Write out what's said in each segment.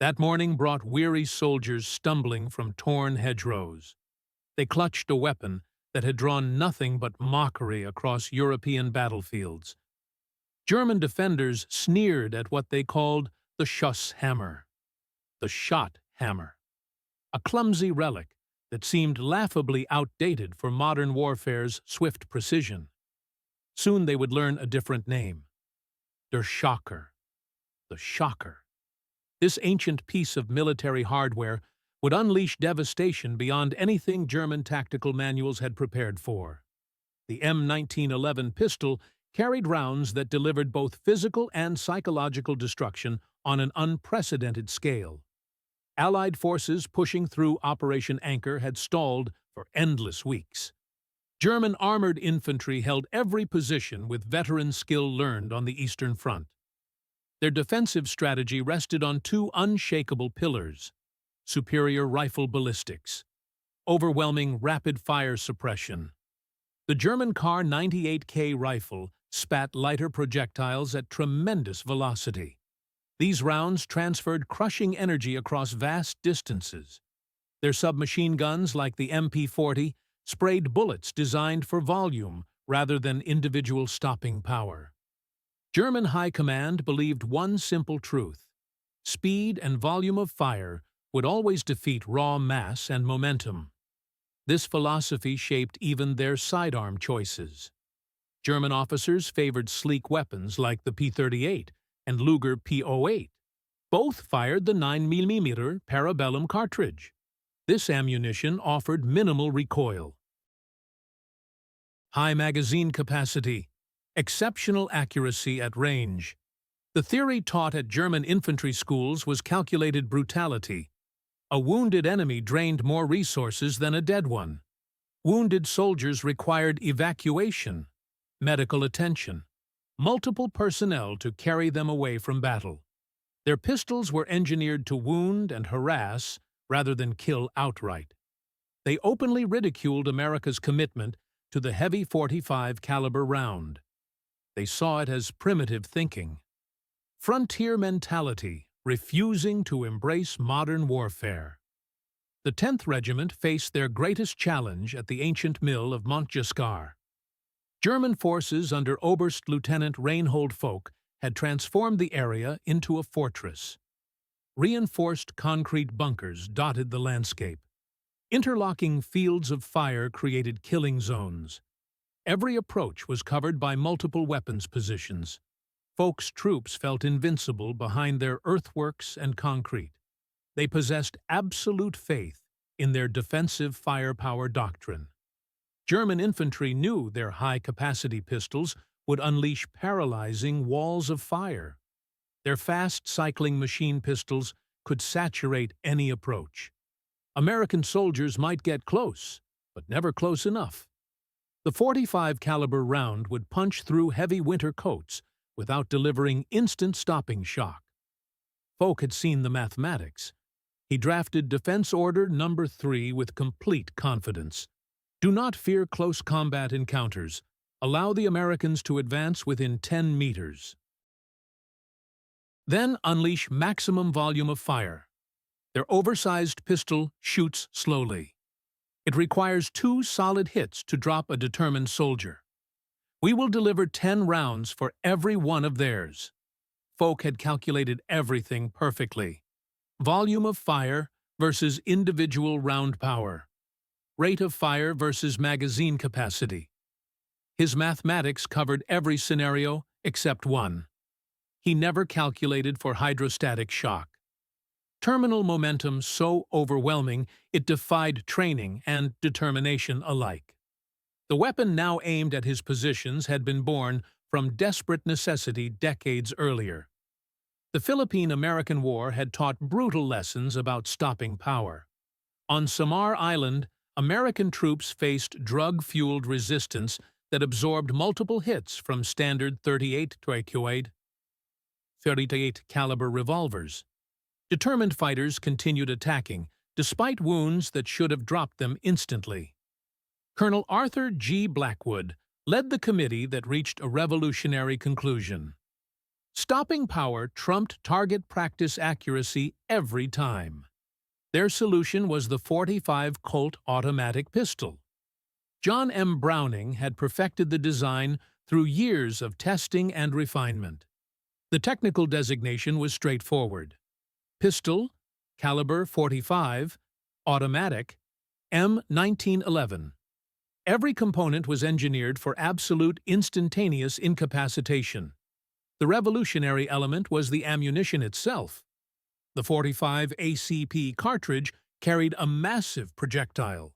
That morning brought weary soldiers stumbling from torn hedgerows. They clutched a weapon that had drawn nothing but mockery across European battlefields. German defenders sneered at what they called the Schusshammer, the shot hammer, a clumsy relic that seemed laughably outdated for modern warfare's swift precision. Soon they would learn a different name, der Schocker, the shocker. This ancient piece of military hardware would unleash devastation beyond anything German tactical manuals had prepared for. The M1911 pistol carried rounds that delivered both physical and psychological destruction on an unprecedented scale. Allied forces pushing through Operation Anchor had stalled for endless weeks. German armored infantry held every position with veteran skill learned on the Eastern Front. Their defensive strategy rested on two unshakable pillars: superior rifle ballistics, overwhelming rapid-fire suppression. The German Kar 98K rifle spat lighter projectiles at tremendous velocity. These rounds transferred crushing energy across vast distances. Their submachine guns, like the MP-40, sprayed bullets designed for volume rather than individual stopping power. German high command believed one simple truth: speed and volume of fire would always defeat raw mass and momentum. This philosophy shaped even their sidearm choices. German officers favored sleek weapons like the P-38 and Luger P-08. Both fired the 9mm Parabellum cartridge. This ammunition offered minimal recoil, high magazine capacity, exceptional accuracy at range. The theory taught at German infantry schools was calculated brutality. A wounded enemy drained more resources than a dead one. Wounded soldiers required evacuation, medical attention, multiple personnel to carry them away from battle. Their pistols were engineered to wound and harass rather than kill outright. They openly ridiculed America's commitment to the heavy .45 caliber round. They saw it as primitive thinking, frontier mentality, refusing to embrace modern warfare. The 10th Regiment faced their greatest challenge at the ancient mill of Montgiscard. German forces under Oberst-Lieutenant Reinhold Foch had transformed the area into a fortress. Reinforced concrete bunkers dotted the landscape. Interlocking fields of fire created killing zones. Every approach was covered by multiple weapons positions. Foch's troops felt invincible behind their earthworks and concrete. They possessed absolute faith in their defensive firepower doctrine. German infantry knew their high-capacity pistols would unleash paralyzing walls of fire. Their fast-cycling machine pistols could saturate any approach. American soldiers might get close, but never close enough. The .45 caliber round would punch through heavy winter coats without delivering instant stopping shock. Foch had seen the mathematics. He drafted Defense Order No. 3 with complete confidence. Do not fear close combat encounters. Allow the Americans to advance within 10 meters. Then unleash maximum volume of fire. Their oversized pistol shoots slowly. It requires 2 solid hits to drop a determined soldier. We will deliver 10 rounds for every one of theirs. Foch had calculated everything perfectly. Volume of fire versus individual round power. Rate of fire versus magazine capacity. His mathematics covered every scenario except one. He never calculated for hydrostatic shock. Terminal momentum so overwhelming it defied training and determination alike. The weapon now aimed at his positions had been born from desperate necessity decades earlier. The Philippine-American War had taught brutal lessons about stopping power. On Samar Island, American troops faced drug-fueled resistance that absorbed multiple hits from standard .38 caliber revolvers. Determined fighters continued attacking, despite wounds that should have dropped them instantly. Colonel Arthur G. Blackwood led the committee that reached a revolutionary conclusion. Stopping power trumped target practice accuracy every time. Their solution was the .45 Colt automatic pistol. John M. Browning had perfected the design through years of testing and refinement. The technical designation was straightforward. Pistol, caliber .45, automatic, M1911. Every component was engineered for absolute instantaneous incapacitation. The revolutionary element was the ammunition itself. The .45 ACP cartridge carried a massive projectile,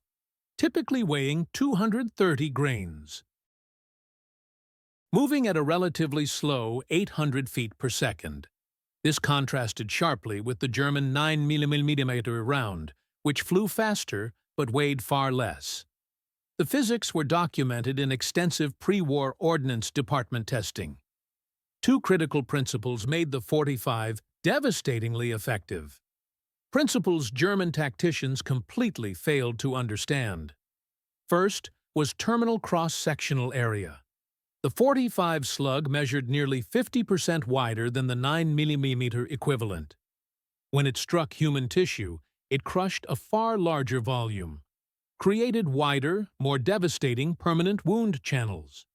typically weighing 230 grains. Moving at a relatively slow 800 feet per second. This contrasted sharply with the German 9mm round, which flew faster but weighed far less. The physics were documented in extensive pre-war Ordnance Department testing. Two critical principles made the .45 devastatingly effective. Principles German tacticians completely failed to understand. First was terminal cross-sectional area. The .45 slug measured nearly 50% wider than the 9mm equivalent. When it struck human tissue, it crushed a far larger volume, created wider, more devastating permanent wound channels.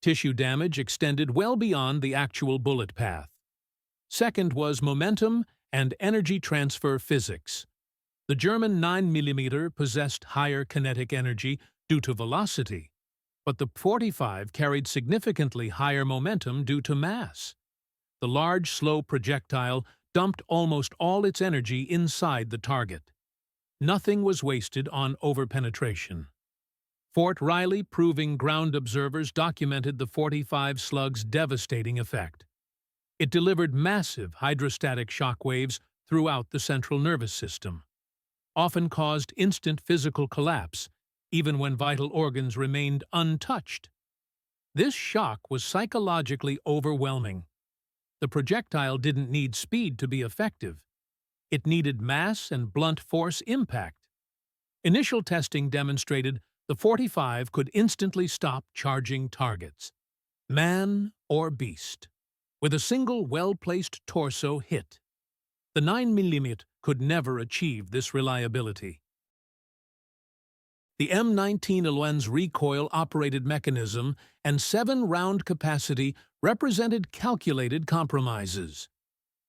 Tissue damage extended well beyond the actual bullet path. Second was momentum and energy transfer physics. The German 9mm possessed higher kinetic energy due to velocity, but the .45 carried significantly higher momentum due to mass. The large, slow projectile dumped almost all its energy inside the target. Nothing was wasted on overpenetration. Fort Riley proving ground observers documented the .45 slug's devastating effect. It delivered massive hydrostatic shock waves throughout the central nervous system, often caused instant physical collapse, even when vital organs remained untouched. This shock was psychologically overwhelming. The projectile didn't need speed to be effective. It needed mass and blunt force impact. Initial testing demonstrated the .45 could instantly stop charging targets, man or beast, with a single well-placed torso hit. The 9mm could never achieve this reliability. The M1911's recoil-operated mechanism and 7-round capacity represented calculated compromises.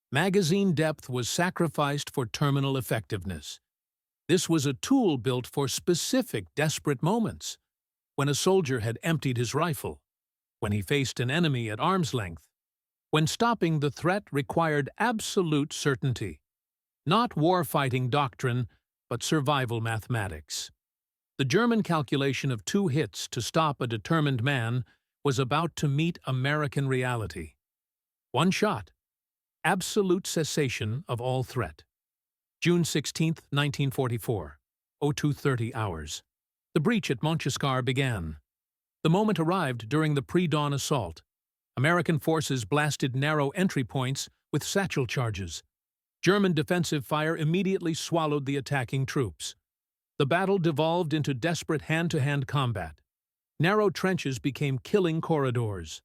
Magazine depth was sacrificed for terminal effectiveness. This was a tool built for specific desperate moments, when a soldier had emptied his rifle, when he faced an enemy at arm's length, when stopping the threat required absolute certainty, not war-fighting doctrine, but survival mathematics. The German calculation of 2 hits to stop a determined man was about to meet American reality. 1 shot, absolute cessation of all threat. June 16, 1944, 02:30 hours. The breach at Montesquieu began. The moment arrived during the pre-dawn assault. American forces blasted narrow entry points with satchel charges. German defensive fire immediately swallowed the attacking troops. The battle devolved into desperate hand-to-hand combat. Narrow trenches became killing corridors.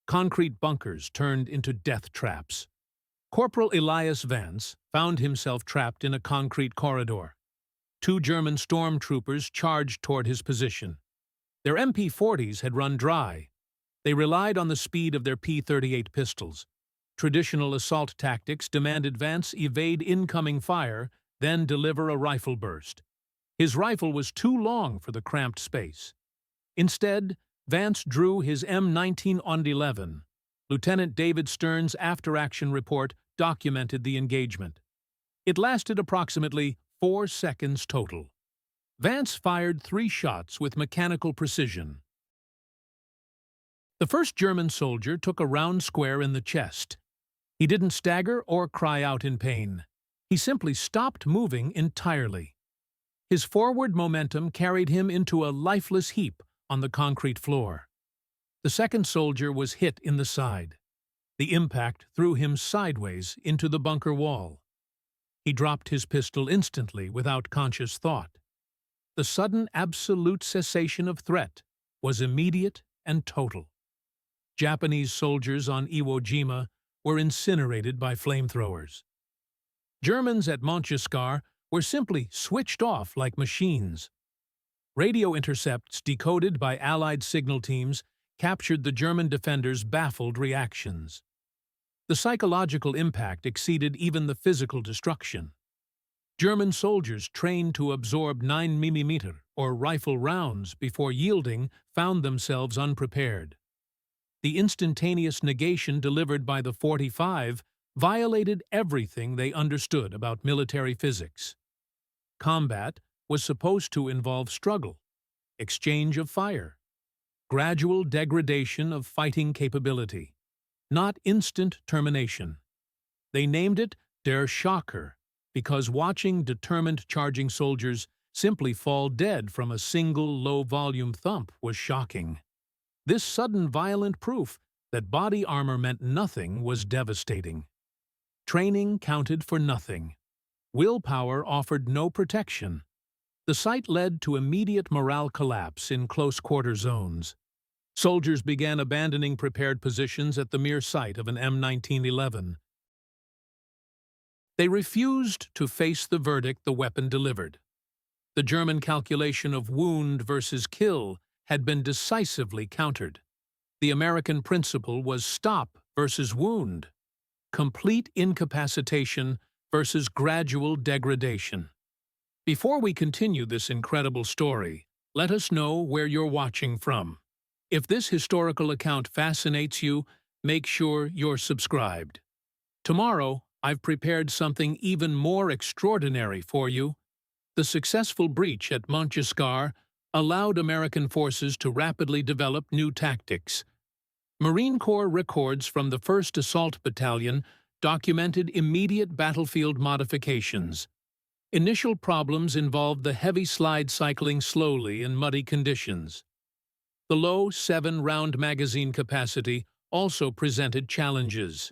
Concrete bunkers turned into death traps. Corporal Elias Vance found himself trapped in a concrete corridor. 2 German stormtroopers charged toward his position. Their MP-40s had run dry. They relied on the speed of their P-38 pistols. Traditional assault tactics demanded Vance evade incoming fire, then deliver a rifle burst. His rifle was too long for the cramped space. Instead, Vance drew his M1911. Lieutenant David Stern's after-action report documented the engagement. It lasted approximately 4 seconds total. Vance fired 3 shots with mechanical precision. The first German soldier took a round square in the chest. He didn't stagger or cry out in pain. He simply stopped moving entirely. His forward momentum carried him into a lifeless heap on the concrete floor. The second soldier was hit in the side. The impact threw him sideways into the bunker wall. He dropped his pistol instantly without conscious thought. The sudden absolute cessation of threat was immediate and total. Japanese soldiers on Iwo Jima were incinerated by flamethrowers. Germans at Montgiscard were simply switched off like machines. Radio intercepts decoded by Allied signal teams captured the German defenders' baffled reactions. The psychological impact exceeded even the physical destruction. German soldiers trained to absorb 9 mm or rifle rounds before yielding found themselves unprepared. The instantaneous negation delivered by the 45 violated everything they understood about military physics. Combat was supposed to involve struggle, exchange of fire, gradual degradation of fighting capability, not instant termination. They named it Der Schocker because watching determined charging soldiers simply fall dead from a single low-volume thump was shocking. This sudden violent proof that body armor meant nothing was devastating. Training counted for nothing. Willpower offered no protection. The sight led to immediate morale collapse in close-quarter zones. Soldiers began abandoning prepared positions at the mere sight of an M1911. They refused to face the verdict the weapon delivered. The German calculation of wound versus kill had been decisively countered. The American principle was stop versus wound, complete incapacitation versus gradual degradation. Before we continue this incredible story, let us know where you're watching from. If this historical account fascinates you, make sure you're subscribed. Tomorrow, I've prepared something even more extraordinary for you. The successful breach at Montgiscard allowed American forces to rapidly develop new tactics. Marine Corps records from the 1st Assault Battalion documented immediate battlefield modifications. Initial problems involved the heavy slide cycling slowly in muddy conditions. The low 7-round magazine capacity also presented challenges.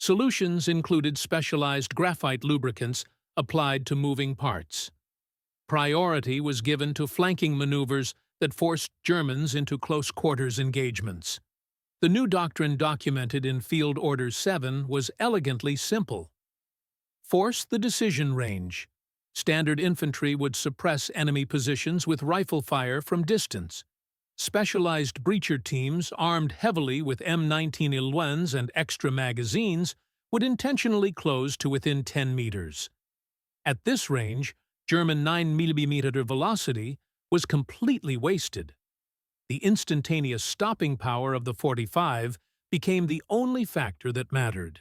Solutions included specialized graphite lubricants applied to moving parts. Priority was given to flanking maneuvers that forced Germans into close-quarters engagements. The new doctrine documented in Field Order 7 was elegantly simple. Force the decision range. Standard infantry would suppress enemy positions with rifle fire from distance. Specialized breacher teams, armed heavily with M1911s and extra magazines, would intentionally close to within 10 meters. At this range, German 9 mm velocity was completely wasted. The instantaneous stopping power of the 45 became the only factor that mattered.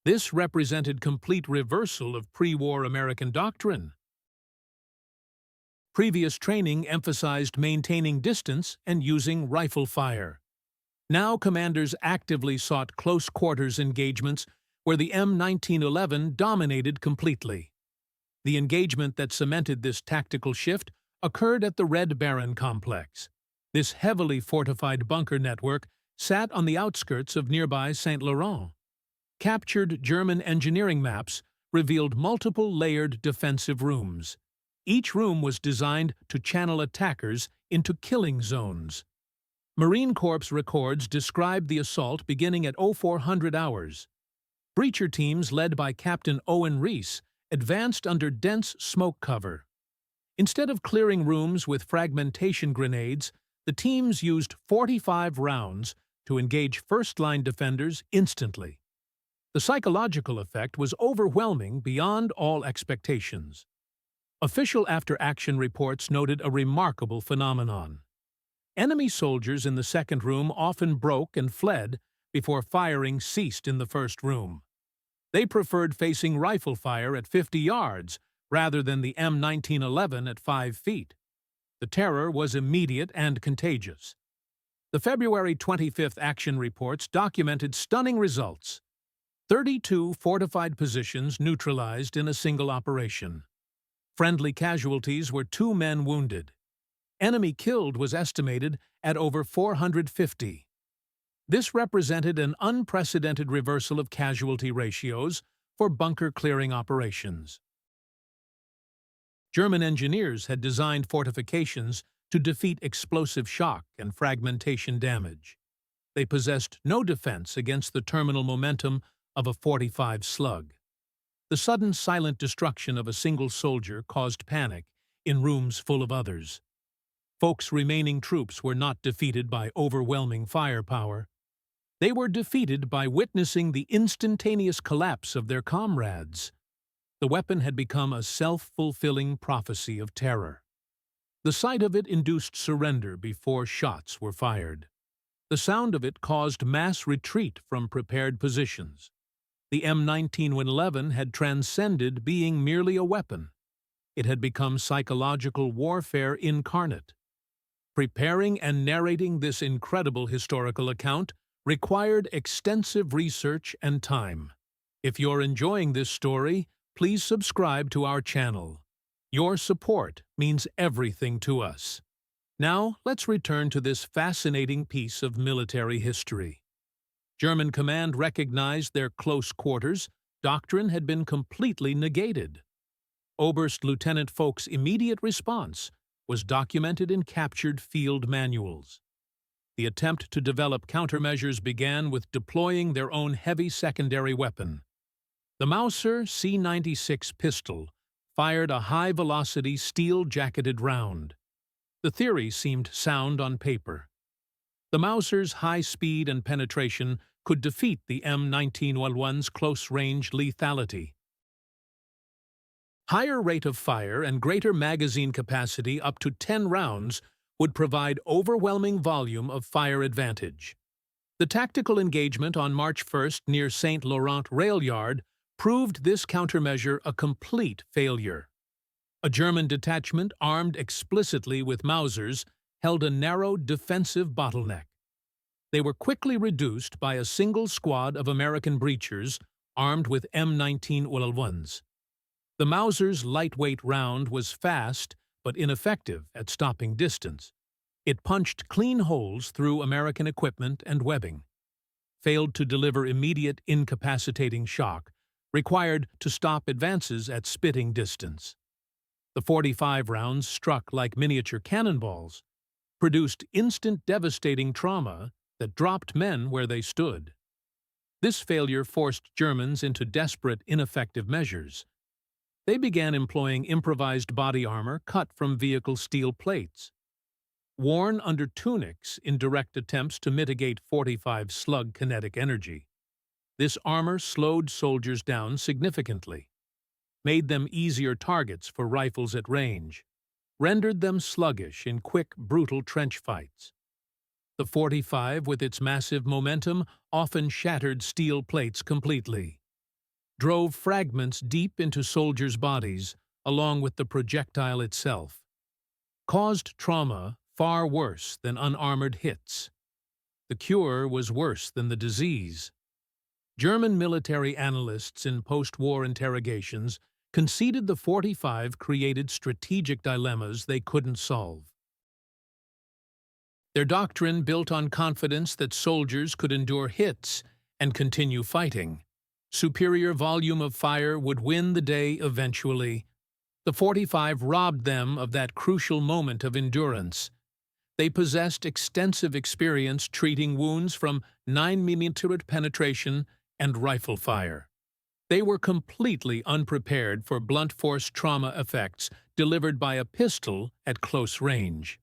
This represented complete reversal of pre-war American doctrine. Previous training emphasized maintaining distance and using rifle fire. Now commanders actively sought close-quarters engagements where the M1911 dominated completely. The engagement that cemented this tactical shift occurred at the Red Baron complex. This heavily fortified bunker network sat on the outskirts of nearby Saint Laurent. Captured German engineering maps revealed multiple layered defensive rooms. Each room was designed to channel attackers into killing zones. Marine Corps records described the assault beginning at 0400 hours. Breacher teams led by Captain Owen Rees advanced under dense smoke cover. Instead of clearing rooms with fragmentation grenades, the teams used 45 rounds to engage first-line defenders instantly. The psychological effect was overwhelming beyond all expectations. Official after-action reports noted a remarkable phenomenon. Enemy soldiers in the second room often broke and fled before firing ceased in the first room. They preferred facing rifle fire at 50 yards rather than the M1911 at 5 feet. The terror was immediate and contagious. The February 25th action reports documented stunning results. 32 fortified positions neutralized in a single operation. Friendly casualties were 2 men wounded. Enemy killed was estimated at over 450. This represented an unprecedented reversal of casualty ratios for bunker-clearing operations. German engineers had designed fortifications to defeat explosive shock and fragmentation damage. They possessed no defense against the terminal momentum of a .45 slug. The sudden silent destruction of a single soldier caused panic in rooms full of others. Folk's remaining troops were not defeated by overwhelming firepower. They were defeated by witnessing the instantaneous collapse of their comrades. The weapon had become a self-fulfilling prophecy of terror. The sight of it induced surrender before shots were fired. The sound of it caused mass retreat from prepared positions. The M1911 had transcended being merely a weapon. It had become psychological warfare incarnate. Preparing and narrating this incredible historical account required extensive research and time. If you're enjoying this story, please subscribe to our channel. Your support means everything to us. Now, let's return to this fascinating piece of military history. German command recognized their close quarters doctrine had been completely negated. Oberst Lieutenant Foch's immediate response was documented in captured field manuals. The attempt to develop countermeasures began with deploying their own heavy secondary weapon. The Mauser C96 pistol fired a high-velocity steel-jacketed round. The theory seemed sound on paper. The Mauser's high speed and penetration could defeat the M1911's close-range lethality. Higher rate of fire and greater magazine capacity up to 10 rounds would provide overwhelming volume of fire advantage. The tactical engagement on March 1st near St. Laurent rail yard proved this countermeasure a complete failure. A German detachment armed explicitly with Mausers held a narrow defensive bottleneck. They were quickly reduced by a single squad of American breachers armed with M1911s. The Mauser's lightweight round was fast but ineffective at stopping distance. It punched clean holes through American equipment and webbing, failed to deliver immediate incapacitating shock, required to stop advances at spitting distance. The .45 rounds struck like miniature cannonballs, produced instant devastating trauma that dropped men where they stood. This failure forced Germans into desperate, ineffective measures. They began employing improvised body armor cut from vehicle steel plates. Worn under tunics in direct attempts to mitigate .45 slug kinetic energy. This armor slowed soldiers down significantly, made them easier targets for rifles at range, rendered them sluggish in quick, brutal trench fights. The .45, with its massive momentum, often shattered steel plates completely, drove fragments deep into soldiers' bodies along with the projectile itself, caused trauma far worse than unarmored hits. The cure was worse than the disease. German military analysts in post-war interrogations conceded the .45 created strategic dilemmas they couldn't solve. Their doctrine built on confidence that soldiers could endure hits and continue fighting. Superior volume of fire would win the day eventually. The .45 robbed them of that crucial moment of endurance. They possessed extensive experience treating wounds from 9mm penetration and rifle fire. They were completely unprepared for blunt force trauma effects delivered by a pistol at close range.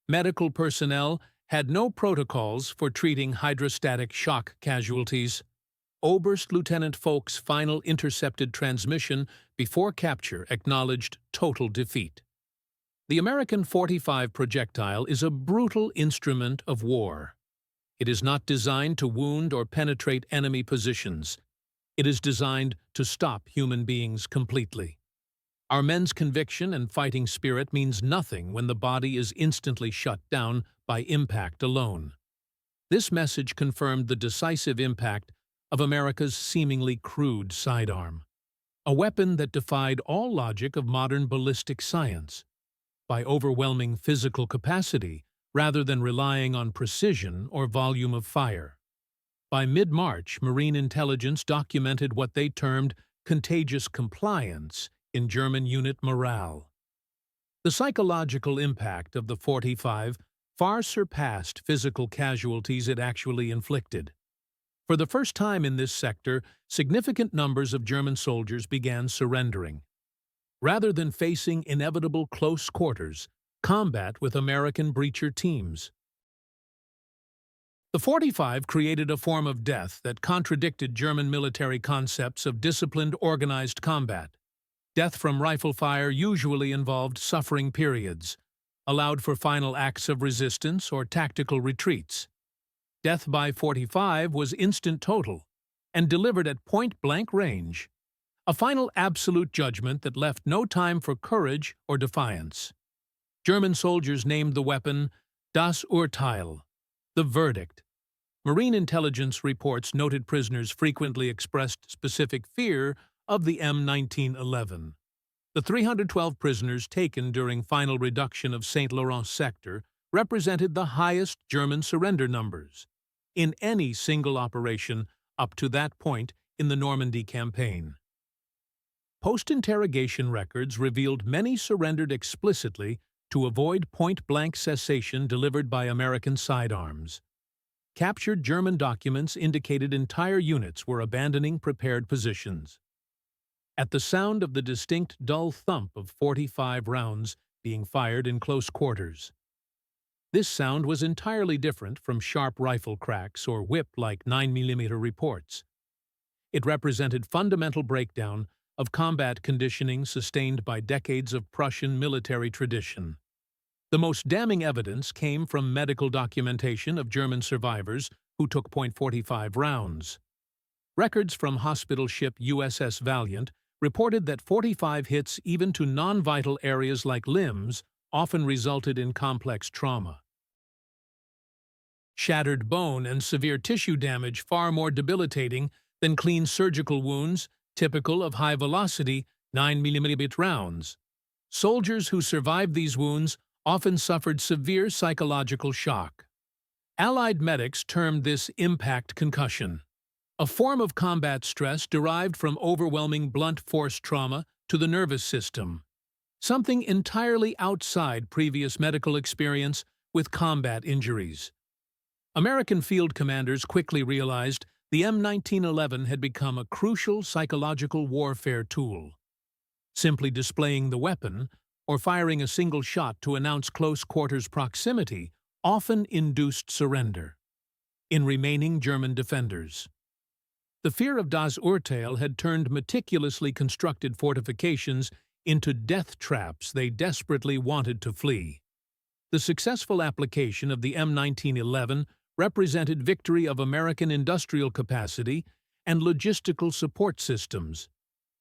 Medical personnel had no protocols for treating hydrostatic shock casualties. Oberst Lieutenant Foch's final intercepted transmission before capture acknowledged total defeat. The American .45 projectile is a brutal instrument of war. It is not designed to wound or penetrate enemy positions. It is designed to stop human beings completely. Our men's conviction and fighting spirit means nothing when the body is instantly shut down by impact alone. This message confirmed the decisive impact of America's seemingly crude sidearm, a weapon that defied all logic of modern ballistic science. By overwhelming physical capacity rather than relying on precision or volume of fire. By mid-March, Marine intelligence documented what they termed contagious compliance in German unit morale. The psychological impact of the .45 far surpassed physical casualties it actually inflicted. For the first time in this sector, significant numbers of German soldiers began surrendering. Rather than facing inevitable close quarters, combat with American breacher teams. The 45 created a form of death that contradicted German military concepts of disciplined, organized combat. Death from rifle fire usually involved suffering periods, allowed for final acts of resistance or tactical retreats. Death by 45 was instant total and delivered at point-blank range, a final absolute judgment that left no time for courage or defiance. German soldiers named the weapon Das Urteil, the verdict. Marine intelligence reports noted prisoners frequently expressed specific fear of the M1911. The 312 prisoners taken during final reduction of St. Laurent sector represented the highest German surrender numbers in any single operation up to that point in the Normandy campaign. Post-interrogation records revealed many surrendered explicitly to avoid point-blank cessation delivered by American sidearms. Captured German documents indicated entire units were abandoning prepared positions. At the sound of the distinct dull thump of 45 rounds being fired in close quarters. This sound was entirely different from sharp rifle cracks or whip-like 9mm reports. It represented fundamental breakdown of combat conditioning sustained by decades of Prussian military tradition. The most damning evidence came from medical documentation of German survivors who took .45 rounds. Records from hospital ship USS Valiant reported that 45 hits even to non-vital areas like limbs often resulted in complex trauma. Shattered bone and severe tissue damage far more debilitating than clean surgical wounds typical of high-velocity 9mm rounds. Soldiers who survived these wounds often suffered severe psychological shock. Allied medics termed this impact concussion, a form of combat stress derived from overwhelming blunt force trauma to the nervous system, something entirely outside previous medical experience with combat injuries. American field commanders quickly realized the M1911 had become a crucial psychological warfare tool. Simply displaying the weapon or firing a single shot to announce close quarters proximity often induced surrender in remaining German defenders. The fear of Das Urteil had turned meticulously constructed fortifications into death traps they desperately wanted to flee. The successful application of the M1911 represented victory of American industrial capacity and logistical support systems.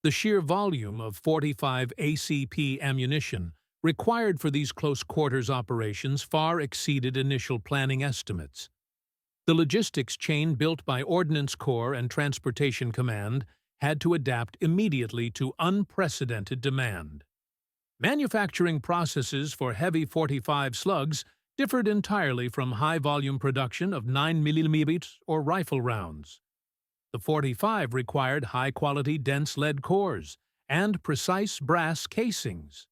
The sheer volume of 45 ACP ammunition required for these close quarters operations far exceeded initial planning estimates. The logistics chain built by Ordnance Corps and Transportation Command had to adapt immediately to unprecedented demand. Manufacturing processes for heavy 45 slugs differed entirely from high-volume production of 9mm or rifle rounds. The 45 required high-quality dense lead cores and precise brass casings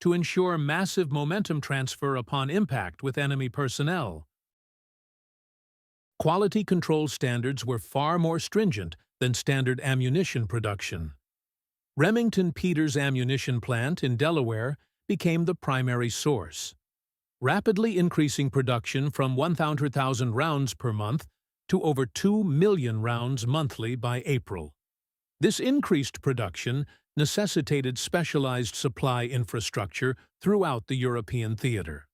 to ensure massive momentum transfer upon impact with enemy personnel. Quality control standards were far more stringent than standard ammunition production. Remington Peters Ammunition Plant in Delaware became the primary source, rapidly increasing production from 100,000 rounds per month to over 2 million rounds monthly by April. This increased production necessitated specialized supply infrastructure throughout the European theater.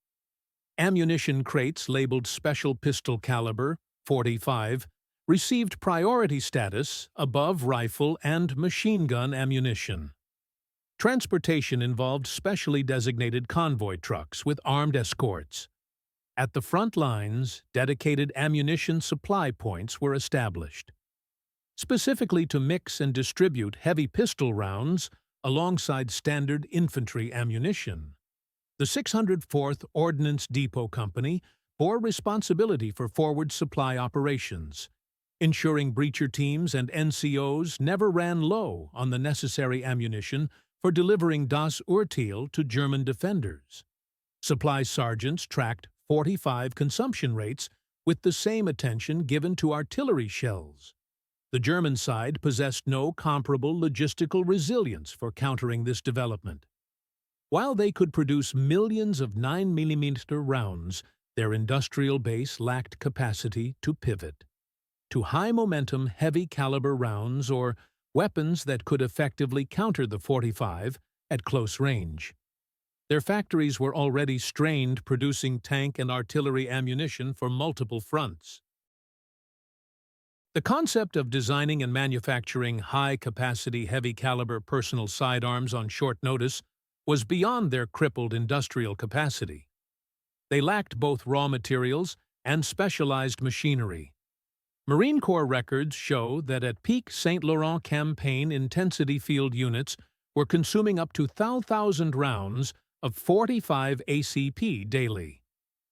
Ammunition crates labeled Special Pistol Caliber 45 received priority status above rifle and machine gun ammunition. Transportation involved specially designated convoy trucks with armed escorts. At the front lines, dedicated ammunition supply points were established, specifically to mix and distribute heavy pistol rounds alongside standard infantry ammunition. The 604th Ordnance Depot Company bore responsibility for forward supply operations, ensuring breacher teams and NCOs never ran low on the necessary ammunition for delivering Das Urteil to German defenders. Supply sergeants tracked .45 consumption rates with the same attention given to artillery shells. The German side possessed no comparable logistical resilience for countering this development. While they could produce millions of 9mm rounds, their industrial base lacked capacity to pivot to high-momentum, heavy-caliber rounds or weapons that could effectively counter the .45 at close range. Their factories were already strained producing tank and artillery ammunition for multiple fronts. The concept of designing and manufacturing high-capacity, heavy-caliber personal sidearms on short notice was beyond their crippled industrial capacity. They lacked both raw materials and specialized machinery. Marine Corps records show that at peak St. Laurent campaign intensity field units were consuming up to 1,000 rounds of .45 ACP daily,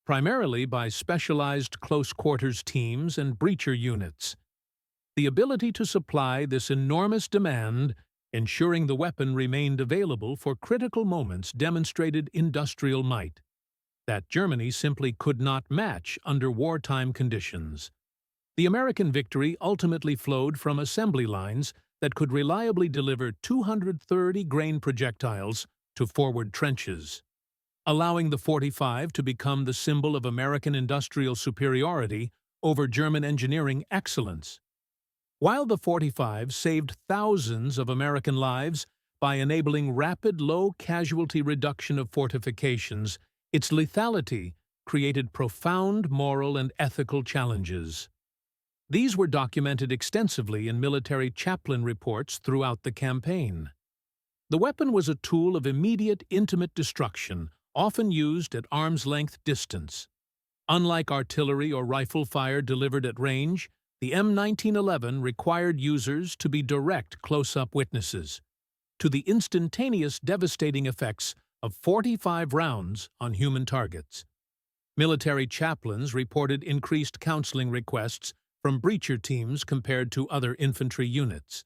primarily by specialized close-quarters teams and breacher units. The ability to supply this enormous demand, ensuring the weapon remained available for critical moments, demonstrated industrial might that Germany simply could not match under wartime conditions. The American victory ultimately flowed from assembly lines that could reliably deliver 230 grain projectiles to forward trenches, allowing the .45 to become the symbol of American industrial superiority over German engineering excellence. While the .45 saved thousands of American lives by enabling rapid low-casualty reduction of fortifications, its lethality created profound moral and ethical challenges. These were documented extensively in military chaplain reports throughout the campaign. The weapon was a tool of immediate, intimate destruction, often used at arm's-length distance. Unlike artillery or rifle fire delivered at range, the M1911 required users to be direct close-up witnesses to the instantaneous devastating effects of .45 rounds on human targets. Military chaplains reported increased counseling requests from breacher teams compared to other infantry units.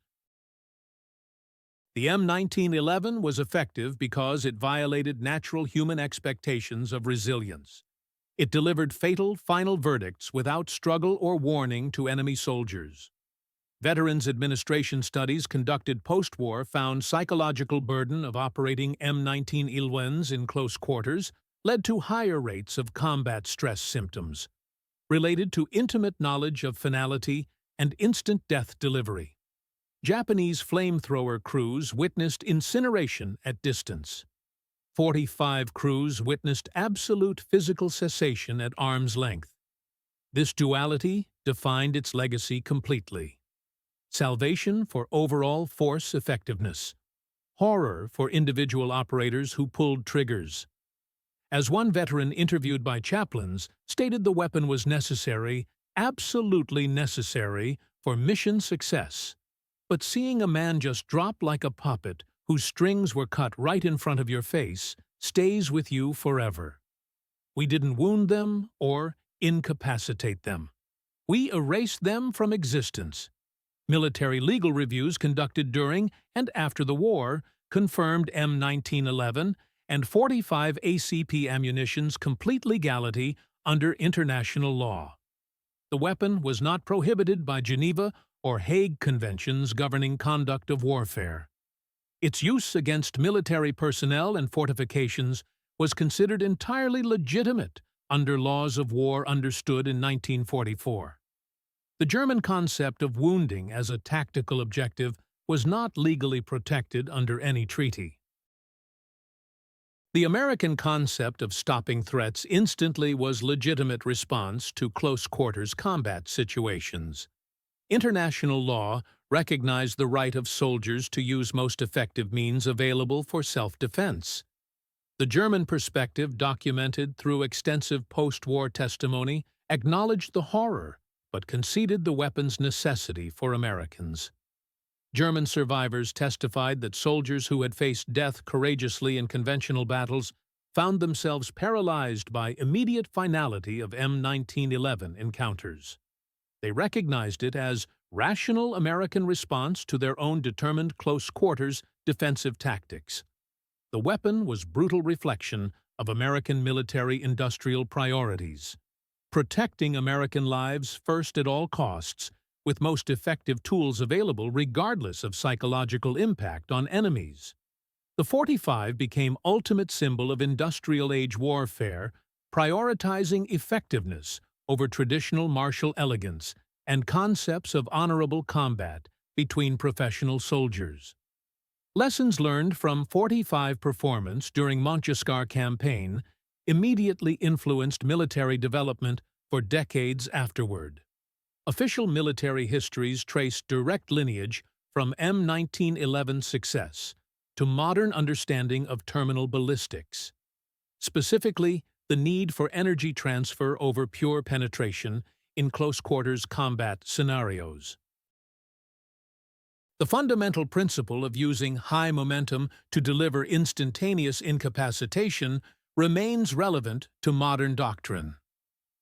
The M1911 was effective because it violated natural human expectations of resilience. It delivered fatal final verdicts without struggle or warning to enemy soldiers. Veterans Administration studies conducted post-war found psychological burden of operating M1911s in close quarters led to higher rates of combat stress symptoms, related to intimate knowledge of finality and instant death delivery. Japanese flamethrower crews witnessed incineration at distance. .45 crews witnessed absolute physical cessation at arm's length. This duality defined its legacy completely. Salvation for overall force effectiveness. Horror for individual operators who pulled triggers. As one veteran interviewed by chaplains stated, the weapon was necessary, absolutely necessary, for mission success. But seeing a man just drop like a puppet, whose strings were cut right in front of your face, stays with you forever. We didn't wound them or incapacitate them. We erased them from existence. Military legal reviews conducted during and after the war confirmed M1911 and .45 ACP ammunition's complete legality under international law. The weapon was not prohibited by Geneva or Hague conventions governing conduct of warfare. Its use against military personnel and fortifications was considered entirely legitimate under laws of war understood in 1944. The German concept of wounding as a tactical objective was not legally protected under any treaty. The American concept of stopping threats instantly was legitimate response to close-quarters combat situations. International law recognized the right of soldiers to use most effective means available for self-defense. The German perspective, documented through extensive post-war testimony, acknowledged the horror but conceded the weapon's necessity for Americans. German survivors testified that soldiers who had faced death courageously in conventional battles found themselves paralyzed by immediate finality of M1911 encounters. They recognized it as rational American response to their own determined close-quarters defensive tactics. The weapon was brutal reflection of American military-industrial priorities. Protecting American lives first at all costs, with most effective tools available regardless of psychological impact on enemies. The 45 became ultimate symbol of industrial-age warfare, prioritizing effectiveness over traditional martial elegance and concepts of honorable combat between professional soldiers. Lessons learned from 45 performance during Montjascar campaign immediately influenced military development for decades afterward. Official military histories trace direct lineage from M1911's success to modern understanding of terminal ballistics. Specifically, the need for energy transfer over pure penetration in close-quarters combat scenarios. The fundamental principle of using high momentum to deliver instantaneous incapacitation remains relevant to modern doctrine.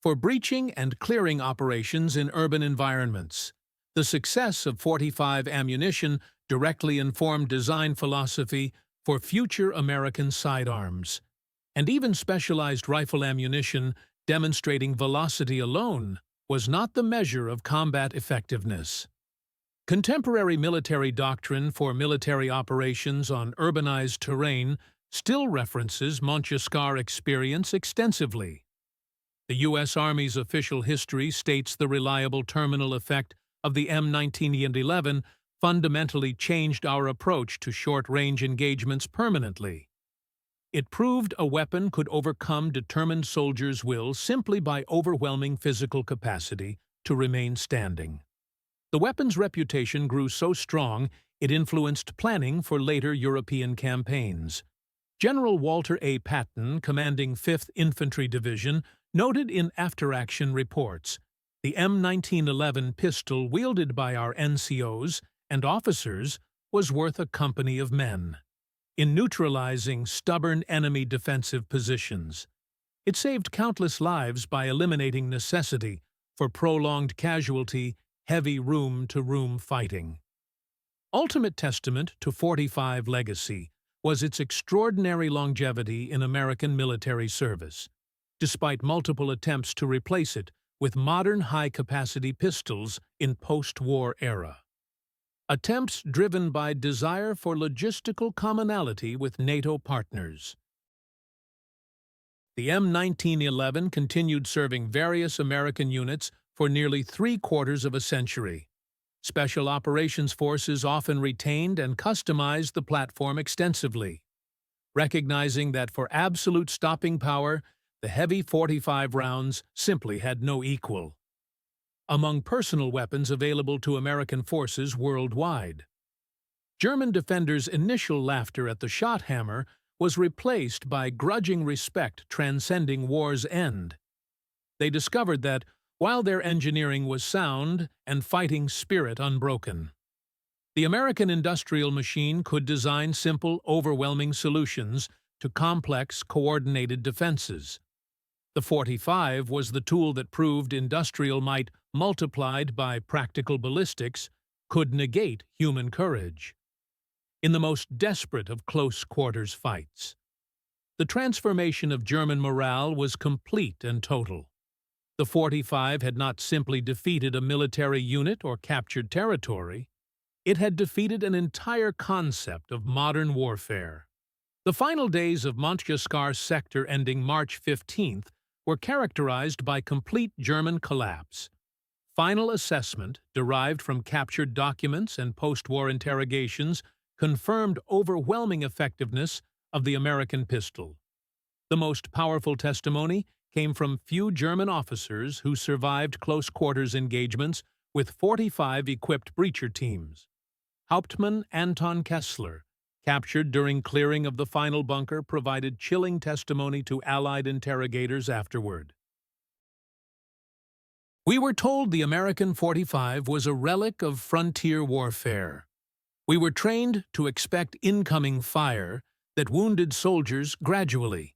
For breaching and clearing operations in urban environments, the success of 45 ammunition directly informed design philosophy for future American sidearms, and even specialized rifle ammunition demonstrating velocity alone was not the measure of combat effectiveness. Contemporary military doctrine for military operations on urbanized terrain still references Montjascar experience extensively. The U.S. Army's official history states the reliable terminal effect of the M1911 fundamentally changed our approach to short-range engagements permanently. It proved a weapon could overcome determined soldiers' will simply by overwhelming physical capacity to remain standing. The weapon's reputation grew so strong it influenced planning for later European campaigns. General Walter A. Patton, commanding 5th Infantry Division, noted in after-action reports, the M1911 pistol wielded by our NCOs and officers was worth a company of men. In neutralizing stubborn enemy defensive positions, it saved countless lives by eliminating necessity for prolonged casualty, heavy room-to-room fighting. Ultimate testament to 45 legacy was its extraordinary longevity in American military service, despite multiple attempts to replace it with modern high-capacity pistols in post-war era. Attempts driven by desire for logistical commonality with NATO partners. The M1911 continued serving various American units for nearly 3/4 of a century. Special Operations Forces often retained and customized the platform extensively, recognizing that for absolute stopping power, the heavy 45 rounds simply had no equal. Among personal weapons available to American forces worldwide, German defenders' initial laughter at the shot hammer was replaced by grudging respect transcending war's end. They discovered that, while their engineering was sound and fighting spirit unbroken, the American industrial machine could design simple, overwhelming solutions to complex, coordinated defenses. The 45 was the tool that proved industrial might, multiplied by practical ballistics, could negate human courage. In the most desperate of close-quarters fights, the transformation of German morale was complete and total. The 45 had not simply defeated a military unit or captured territory, it had defeated an entire concept of modern warfare. The final days of Montjascar sector ending March 15th were characterized by complete German collapse. Final assessment, derived from captured documents and post-war interrogations, confirmed overwhelming effectiveness of the American pistol. The most powerful testimony came from few German officers who survived close-quarters engagements with 45 equipped breacher teams. Hauptmann Anton Kessler, captured during clearing of the final bunker, provided chilling testimony to Allied interrogators afterward. We were told the American 45 was a relic of frontier warfare. We were trained to expect incoming fire that wounded soldiers gradually.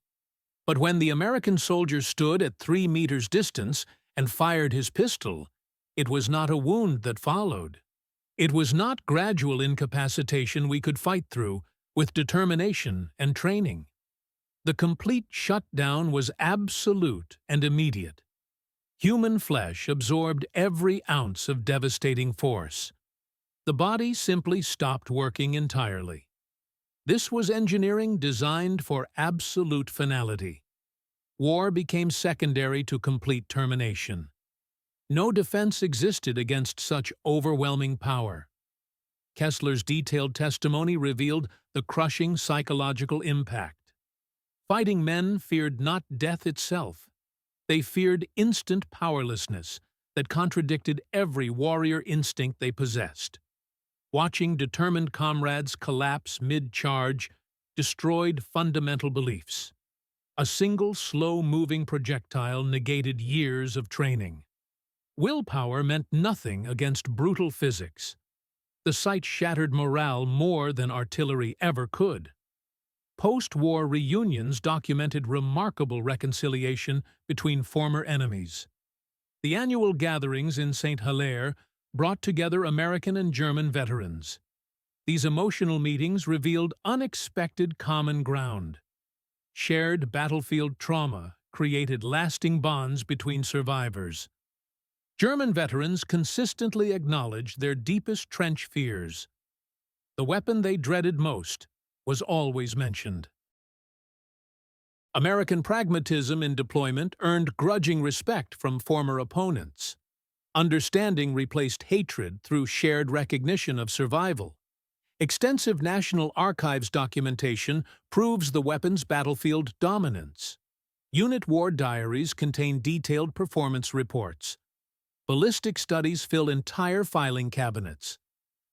But when the American soldier stood at 3 meters distance and fired his pistol, it was not a wound that followed. It was not gradual incapacitation we could fight through with determination and training. The complete shutdown was absolute and immediate. Human flesh absorbed every ounce of devastating force. The body simply stopped working entirely. This was engineering designed for absolute finality. War became secondary to complete termination. No defense existed against such overwhelming power. Kessler's detailed testimony revealed the crushing psychological impact. Fighting men feared not death itself. They feared instant powerlessness that contradicted every warrior instinct they possessed. Watching determined comrades collapse mid-charge destroyed fundamental beliefs. A single slow-moving projectile negated years of training. Willpower meant nothing against brutal physics. The sight shattered morale more than artillery ever could. Post-war reunions documented remarkable reconciliation between former enemies. The annual gatherings in St. Hilaire brought together American and German veterans. These emotional meetings revealed unexpected common ground. Shared battlefield trauma created lasting bonds between survivors. German veterans consistently acknowledged their deepest trench fears. The weapon they dreaded most was always mentioned. American pragmatism in deployment earned grudging respect from former opponents. Understanding replaced hatred through shared recognition of survival. Extensive National Archives documentation proves the weapon's battlefield dominance. Unit war diaries contain detailed performance reports. Ballistic studies fill entire filing cabinets.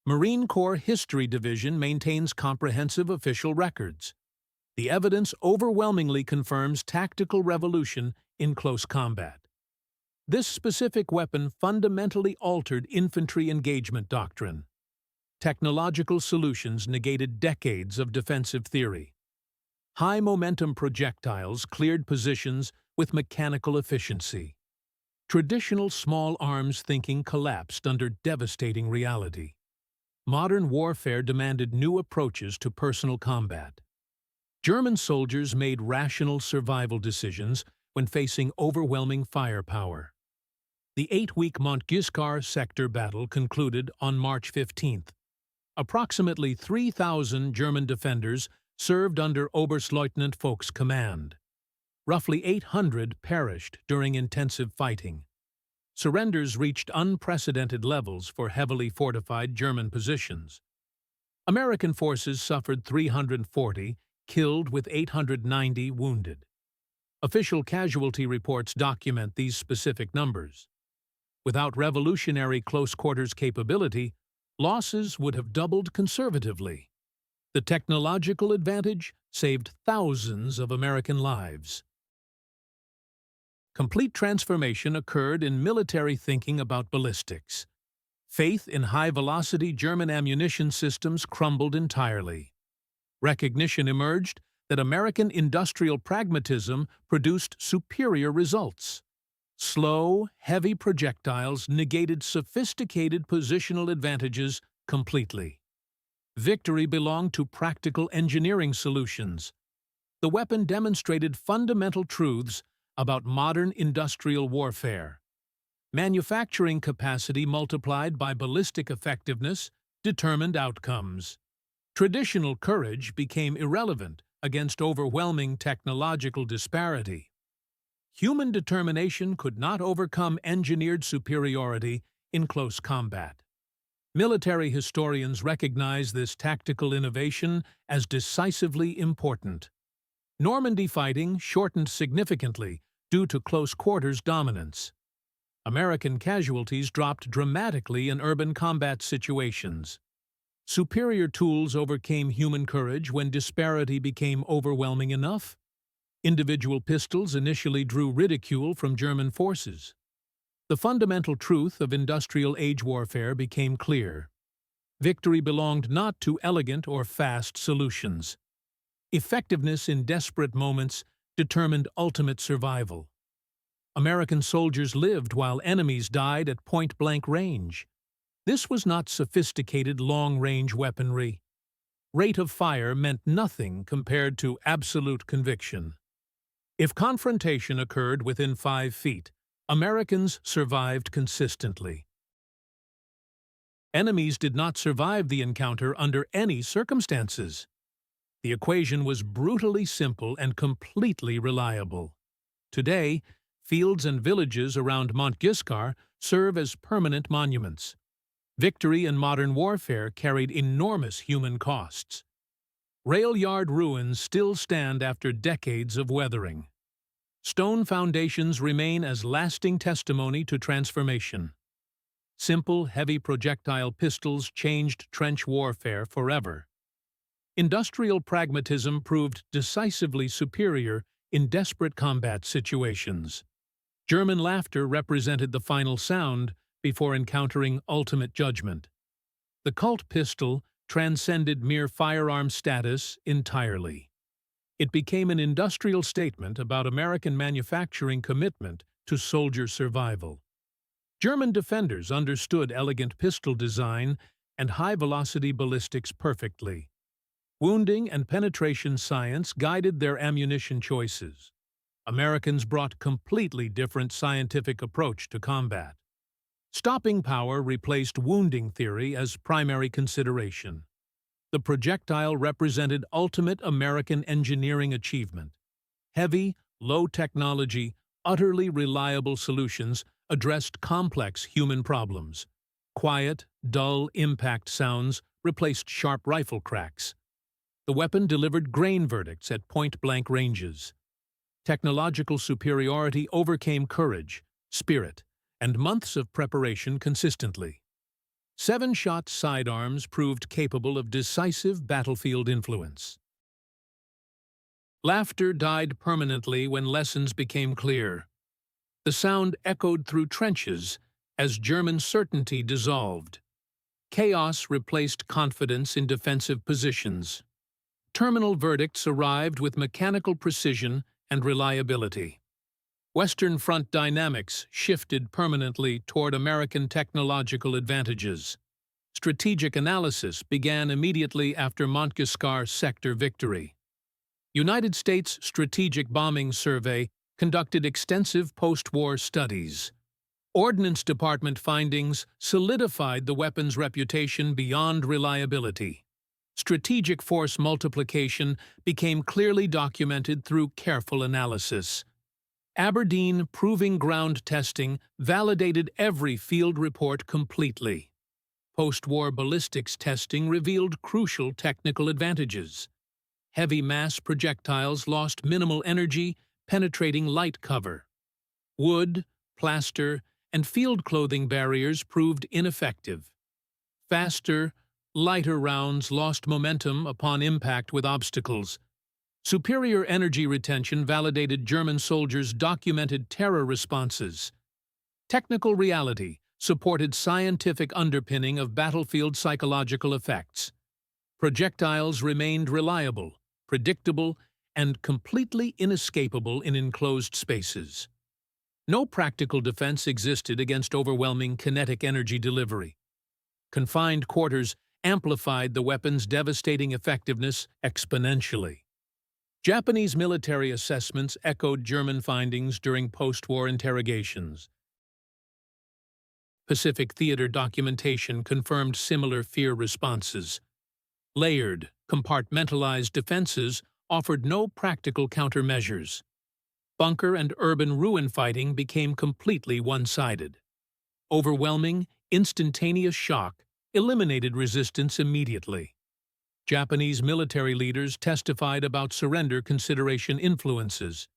Marine Corps History Division maintains comprehensive official records. The evidence overwhelmingly confirms tactical revolution in close combat. This specific weapon fundamentally altered infantry engagement doctrine. Technological solutions negated decades of defensive theory. High-momentum projectiles cleared positions with mechanical efficiency. Traditional small arms thinking collapsed under devastating reality. Modern warfare demanded new approaches to personal combat. German soldiers made rational survival decisions when facing overwhelming firepower. The 8-week Montgiscard sector battle concluded on March 15th. Approximately 3,000 German defenders served under Oberstleutnant Foch's command. Roughly 800 perished during intensive fighting. Surrenders reached unprecedented levels for heavily fortified German positions. American forces suffered 340, killed with 890 wounded. Official casualty reports document these specific numbers. Without revolutionary close-quarters capability, losses would have doubled conservatively. The technological advantage saved thousands of American lives. Complete transformation occurred in military thinking about ballistics. Faith in high-velocity German ammunition systems crumbled entirely. Recognition emerged that American industrial pragmatism produced superior results. Slow, heavy projectiles negated sophisticated positional advantages completely. Victory belonged to practical engineering solutions. The weapon demonstrated fundamental truths about modern industrial warfare. Manufacturing capacity multiplied by ballistic effectiveness determined outcomes. Traditional courage became irrelevant against overwhelming technological disparity. Human determination could not overcome engineered superiority in close combat. Military historians recognize this tactical innovation as decisively important. Normandy fighting shortened significantly due to close-quarters dominance. American casualties dropped dramatically in urban combat situations. Superior tools overcame human courage when disparity became overwhelming enough. Individual pistols initially drew ridicule from German forces. The fundamental truth of industrial age warfare became clear. Victory belonged not to elegant or fast solutions. Effectiveness in desperate moments determined ultimate survival. American soldiers lived while enemies died at point-blank range. This was not sophisticated long-range weaponry. rate of fire meant nothing compared to absolute conviction. If confrontation occurred within 5 feet, Americans survived consistently. Enemies did not survive the encounter under any circumstances. The equation was brutally simple and completely reliable. Today, fields and villages around Montgiscard serve as permanent monuments. Victory in modern warfare carried enormous human costs. Rail yard ruins still stand after decades of weathering. Stone foundations remain as lasting testimony to transformation. Simple, heavy projectile pistols changed trench warfare forever. Industrial pragmatism proved decisively superior in desperate combat situations. German laughter represented the final sound before encountering ultimate judgment. The Colt pistol transcended mere firearm status entirely. It became an industrial statement about American manufacturing commitment to soldier survival. German defenders understood elegant pistol design and high-velocity ballistics perfectly. Wounding and penetration science guided their ammunition choices. Americans brought completely different scientific approach to combat. Stopping power replaced wounding theory as primary consideration. The projectile represented ultimate American engineering achievement. Heavy, low-technology, utterly reliable solutions addressed complex human problems. Quiet, dull impact sounds replaced sharp rifle cracks. The weapon delivered grain verdicts at point-blank ranges. Technological superiority overcame courage, spirit, and months of preparation consistently. 7-shot sidearms proved capable of decisive battlefield influence. Laughter died permanently when lessons became clear. The sound echoed through trenches as German certainty dissolved. Chaos replaced confidence in defensive positions. Terminal verdicts arrived with mechanical precision and reliability. Western front dynamics shifted permanently toward American technological advantages. Strategic analysis began immediately after Montgiscard sector victory. United States Strategic Bombing Survey conducted extensive post-war studies. Ordnance Department findings solidified the weapon's reputation beyond reliability. Strategic force multiplication became clearly documented through careful analysis. Aberdeen Proving Ground testing validated every field report completely. Post-war ballistics testing revealed crucial technical advantages. Heavy mass projectiles lost minimal energy, penetrating light cover. Wood, plaster, and field clothing barriers proved ineffective. Faster, lighter rounds lost momentum upon impact with obstacles. Superior energy retention validated German soldiers' documented terror responses. Technical reality supported scientific underpinning of battlefield psychological effects. Projectiles remained reliable, predictable, and completely inescapable in enclosed spaces. No practical defense existed against overwhelming kinetic energy delivery. Confined quarters amplified the weapon's devastating effectiveness exponentially. Japanese military assessments echoed German findings during post-war interrogations. Pacific Theater documentation confirmed similar fear responses. Layered, compartmentalized defenses offered no practical countermeasures. Bunker and urban ruin fighting became completely one-sided. Overwhelming, instantaneous shock eliminated resistance immediately. Japanese military leaders testified about surrender consideration influences.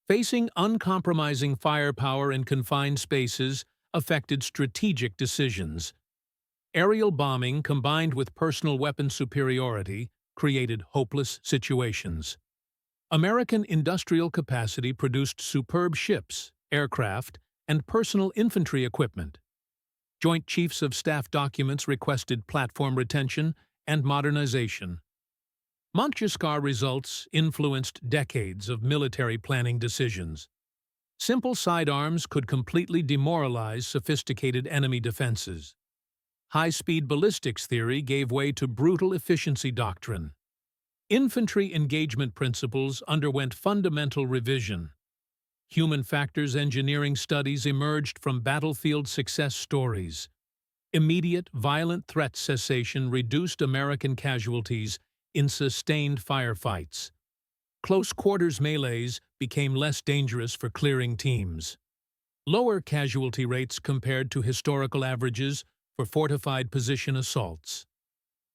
Facing uncompromising firepower in confined spaces affected strategic decisions. Aerial bombing combined with personal weapon superiority created hopeless situations. American industrial capacity produced superb ships, aircraft, and personal infantry equipment. Joint Chiefs of Staff documents requested platform retention and modernization. Montgiscard results influenced decades of military planning decisions. Simple sidearms could completely demoralize sophisticated enemy defenses. high-speed ballistics theory gave way to brutal efficiency doctrine. Infantry engagement principles underwent fundamental revision. Human factors engineering studies emerged from battlefield success stories. Immediate, violent threat cessation reduced American casualties in sustained firefights. Close-quarters melees became less dangerous for clearing teams. Lower casualty rates compared to historical averages for fortified position assaults.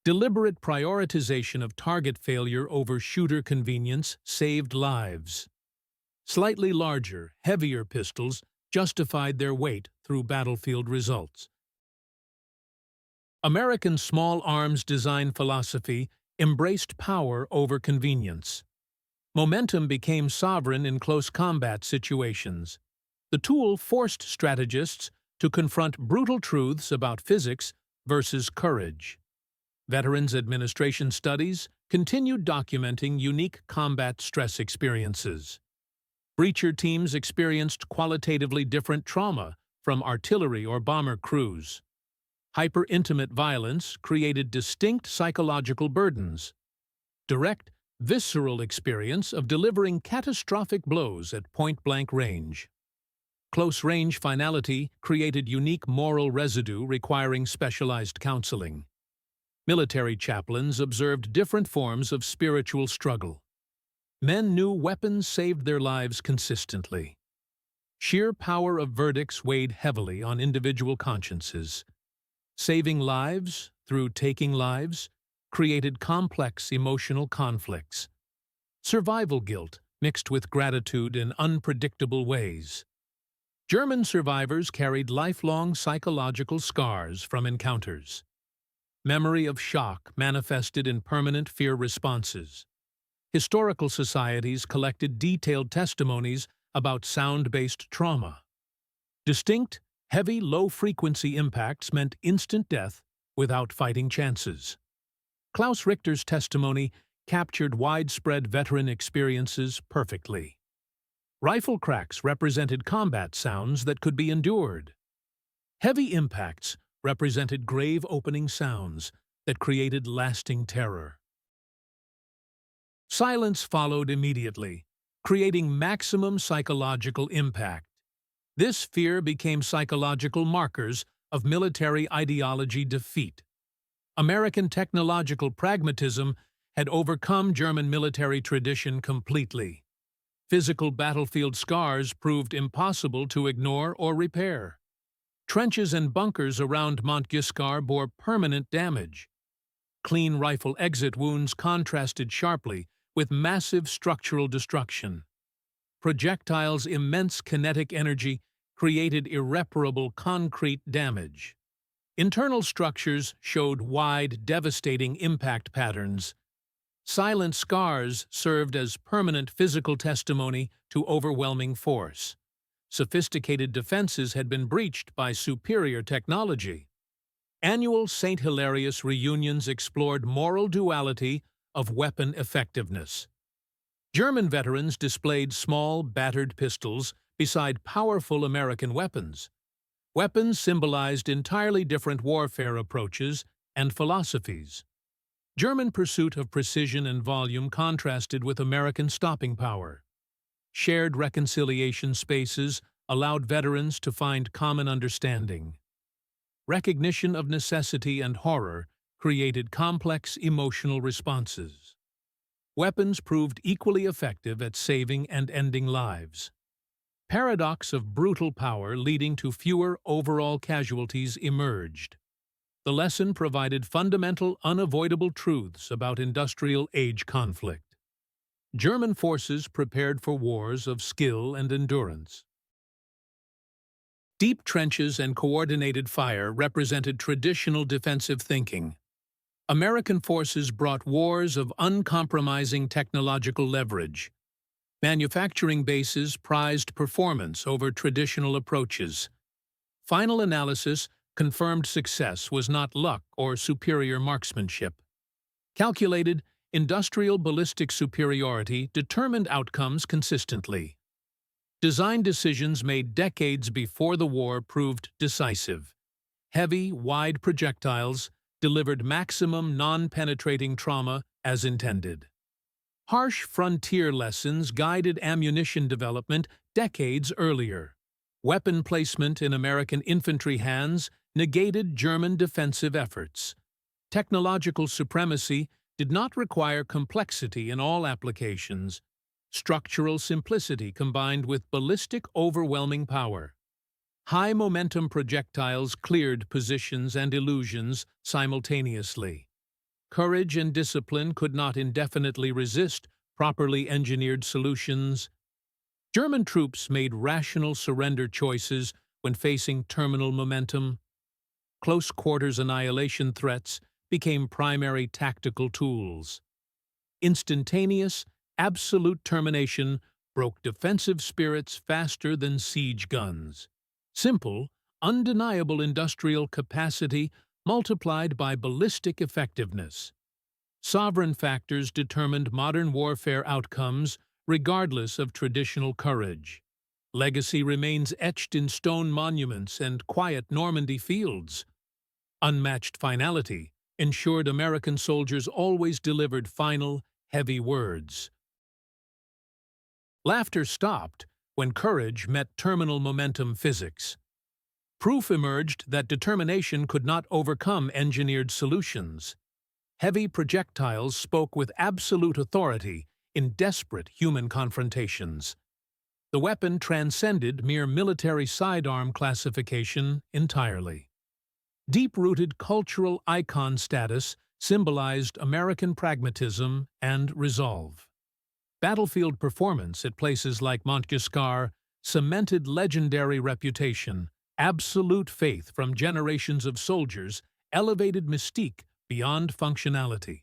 Deliberate prioritization of target failure over shooter convenience saved lives. Slightly larger, heavier pistols justified their weight through battlefield results. American small arms design philosophy embraced power over convenience. Momentum became sovereign in close combat situations. The tool forced strategists to confront brutal truths about physics versus courage. Veterans Administration studies continued documenting unique combat stress experiences. Breacher teams experienced qualitatively different trauma from artillery or bomber crews. Hyper-intimate violence created distinct psychological burdens. Direct, visceral experience of delivering catastrophic blows at point-blank range. Close-range finality created unique moral residue requiring specialized counseling. Military chaplains observed different forms of spiritual struggle. Men knew weapons saved their lives consistently. Sheer power of verdicts weighed heavily on individual consciences. Saving lives, through taking lives, created complex emotional conflicts. Survival guilt mixed with gratitude in unpredictable ways. German survivors carried lifelong psychological scars from encounters. Memory of shock manifested in permanent fear responses. Historical societies collected detailed testimonies about sound-based trauma. Distinct, heavy, low-frequency impacts meant instant death without fighting chances. Klaus Richter's testimony captured widespread veteran experiences perfectly. Rifle cracks represented combat sounds that could be endured. Heavy impacts represented grave-opening sounds that created lasting terror. Silence followed immediately, creating maximum psychological impact. This fear became psychological markers of military ideology defeat. American technological pragmatism had overcome German military tradition completely. Physical battlefield scars proved impossible to ignore or repair. Trenches and bunkers around Montgiscard bore permanent damage. Clean rifle exit wounds contrasted sharply with massive structural destruction. Projectiles' immense kinetic energy created irreparable concrete damage. Internal structures showed wide, devastating impact patterns. Silent scars served as permanent physical testimony to overwhelming force. Sophisticated defenses had been breached by superior technology. Annual St. Hilarious reunions explored moral duality of weapon effectiveness. German veterans displayed small, battered pistols beside powerful American weapons. Weapons symbolized entirely different warfare approaches and philosophies. German pursuit of precision and volume contrasted with American stopping power. Shared reconciliation spaces allowed veterans to find common understanding. Recognition of necessity and horror created complex emotional responses. Weapons proved equally effective at saving and ending lives. Paradox of brutal power leading to fewer overall casualties emerged. The lesson provided fundamental, unavoidable truths about industrial age conflict. German forces prepared for wars of skill and endurance. Deep trenches and coordinated fire represented traditional defensive thinking. American forces brought wars of uncompromising technological leverage. Manufacturing bases prized performance over traditional approaches. Final analysis confirmed success was not luck or superior marksmanship. Calculated, industrial ballistic superiority determined outcomes consistently. Design decisions made decades before the war proved decisive. Heavy, wide projectiles delivered maximum non-penetrating trauma as intended. Harsh frontier lessons guided ammunition development decades earlier. Weapon placement in American infantry hands negated German defensive efforts. Technological supremacy did not require complexity in all applications. Structural simplicity combined with ballistic overwhelming power. High-momentum projectiles cleared positions and illusions simultaneously. Courage and discipline could not indefinitely resist properly engineered solutions. German troops made rational surrender choices when facing terminal momentum. Close-quarters annihilation threats became primary tactical tools. Instantaneous, absolute termination broke defensive spirits faster than siege guns. Simple, undeniable industrial capacity multiplied by ballistic effectiveness. Sovereign factors determined modern warfare outcomes regardless of traditional courage. Legacy remains etched in stone monuments and quiet Normandy fields. Unmatched finality ensured American soldiers always delivered final, heavy words. Laughter stopped when courage met terminal momentum physics. Proof emerged that determination could not overcome engineered solutions. Heavy projectiles spoke with absolute authority in desperate human confrontations. The weapon transcended mere military sidearm classification entirely. Deep-rooted cultural icon status symbolized American pragmatism and resolve. Battlefield performance at places like Montgiscard cemented legendary reputation. Absolute faith from generations of soldiers elevated mystique beyond functionality.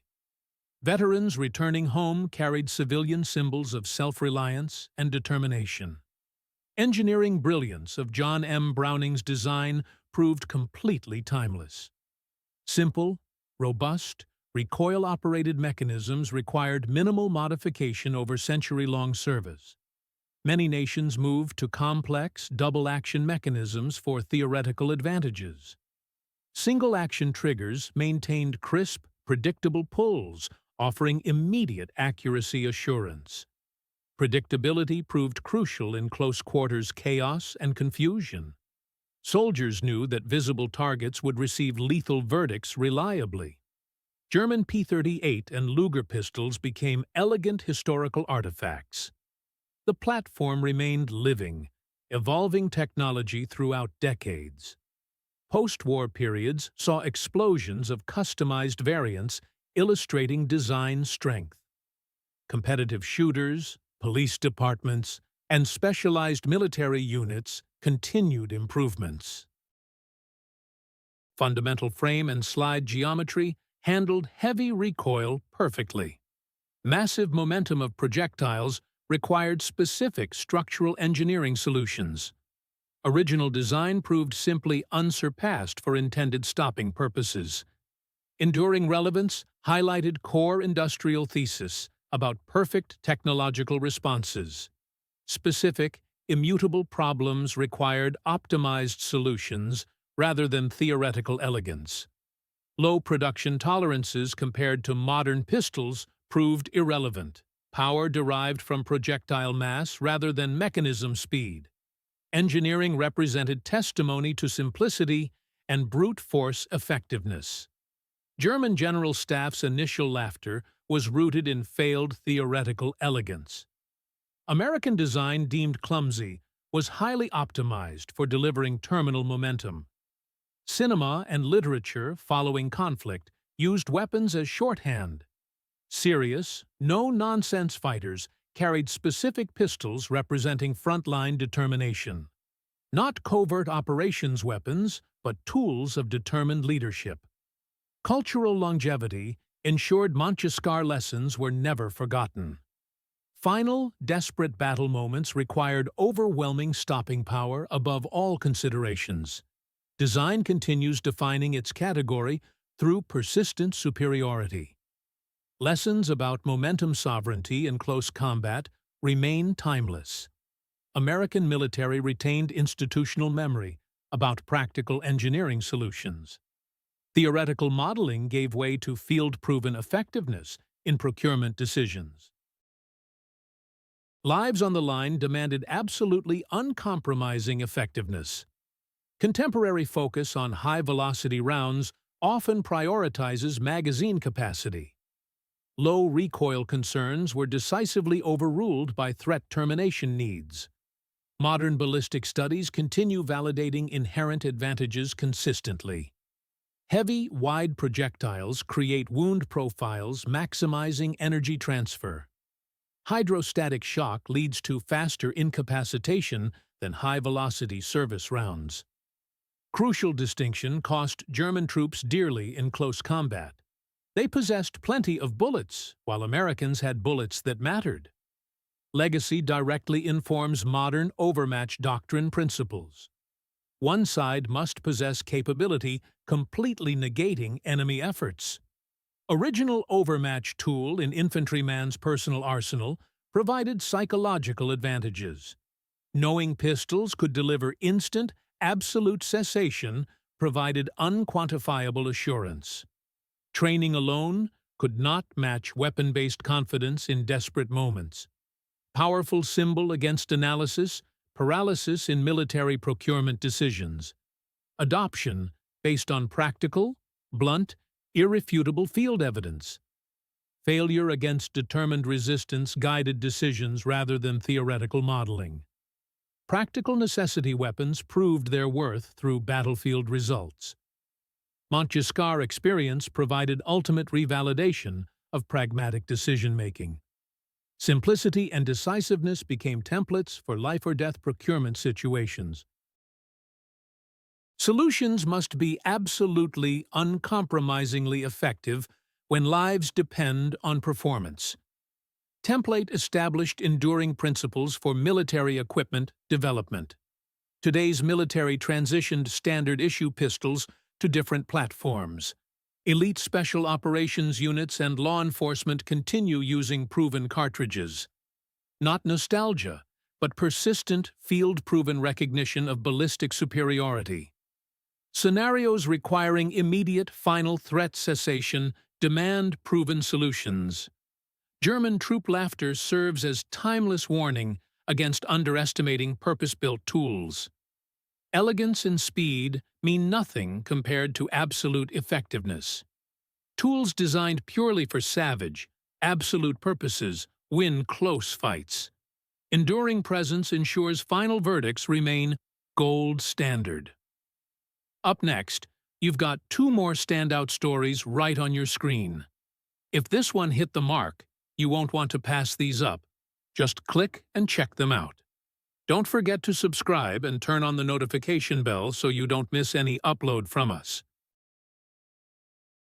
Veterans returning home carried civilian symbols of self-reliance and determination. Engineering brilliance of John M. Browning's design proved completely timeless. Simple, robust, recoil-operated mechanisms required minimal modification over century-long service. Many nations moved to complex, double-action mechanisms for theoretical advantages. Single-action triggers maintained crisp, predictable pulls, offering immediate accuracy assurance. Predictability proved crucial in close-quarters chaos and confusion. Soldiers knew that visible targets would receive lethal verdicts reliably. German P-38 and Luger pistols became elegant historical artifacts. The platform remained living, evolving technology throughout decades. Post-war periods saw explosions of customized variants illustrating design strength. Competitive shooters, police departments, and specialized military units continued improvements. Fundamental frame and slide geometry handled heavy recoil perfectly. Massive momentum of projectiles required specific structural engineering solutions. Original design proved simply unsurpassed for intended stopping purposes. Enduring relevance highlighted core industrial thesis about perfect technological responses. Specific, immutable problems required optimized solutions rather than theoretical elegance. Low production tolerances compared to modern pistols proved irrelevant. Power derived from projectile mass rather than mechanism speed. Engineering represented testimony to simplicity and brute force effectiveness. German General Staff's initial laughter was rooted in failed theoretical elegance. American design, deemed clumsy, was highly optimized for delivering terminal momentum. Cinema and literature, following conflict, used weapons as shorthand. Serious, no-nonsense fighters carried specific pistols representing frontline determination. Not covert operations weapons, but tools of determined leadership. Cultural longevity ensured Montgiscard lessons were never forgotten. Final, desperate battle moments required overwhelming stopping power above all considerations. Design continues defining its category through persistent superiority. Lessons about momentum sovereignty in close combat remain timeless. American military retained institutional memory, about practical engineering solutions. Theoretical modeling gave way to field-proven effectiveness in procurement decisions. Lives on the line demanded absolutely uncompromising effectiveness. Contemporary focus on high-velocity rounds often prioritizes magazine capacity. Low recoil concerns were decisively overruled by threat termination needs. Modern ballistic studies continue validating inherent advantages consistently. Heavy, wide projectiles create wound profiles, maximizing energy transfer. Hydrostatic shock leads to faster incapacitation than high-velocity service rounds. Crucial distinction cost German troops dearly in close combat. They possessed plenty of bullets, while Americans had bullets that mattered. Legacy directly informs modern overmatch doctrine principles. One side must possess capability completely negating enemy efforts. Original overmatch tool in infantryman's personal arsenal provided psychological advantages. Knowing pistols could deliver instant, absolute cessation provided unquantifiable assurance. Training alone could not match weapon-based confidence in desperate moments. Powerful symbol against analysis, paralysis in military procurement decisions. Adoption based on practical, blunt, irrefutable field evidence. Failure against determined resistance guided decisions rather than theoretical modeling. Practical necessity weapons proved their worth through battlefield results. Montesquieu experience provided ultimate revalidation of pragmatic decision-making. Simplicity and decisiveness became templates for life-or-death procurement situations. Solutions must be absolutely, uncompromisingly effective when lives depend on performance. Template established enduring principles for military equipment development. Today's military transitioned standard-issue pistols to different platforms. Elite special operations units and law enforcement continue using proven cartridges. Not nostalgia, but persistent, field-proven recognition of ballistic superiority. Scenarios requiring immediate final threat cessation demand proven solutions. German troop laughter serves as timeless warning against underestimating purpose-built tools. Elegance and speed mean nothing compared to absolute effectiveness. Tools designed purely for savage, absolute purposes win close fights. Enduring presence ensures final verdicts remain gold standard. Up next, you've got two more standout stories right on your screen. If this one hit the mark, you won't want to pass these up. Just click and check them out. Don't forget to subscribe and turn on the notification bell so you don't miss any upload from us.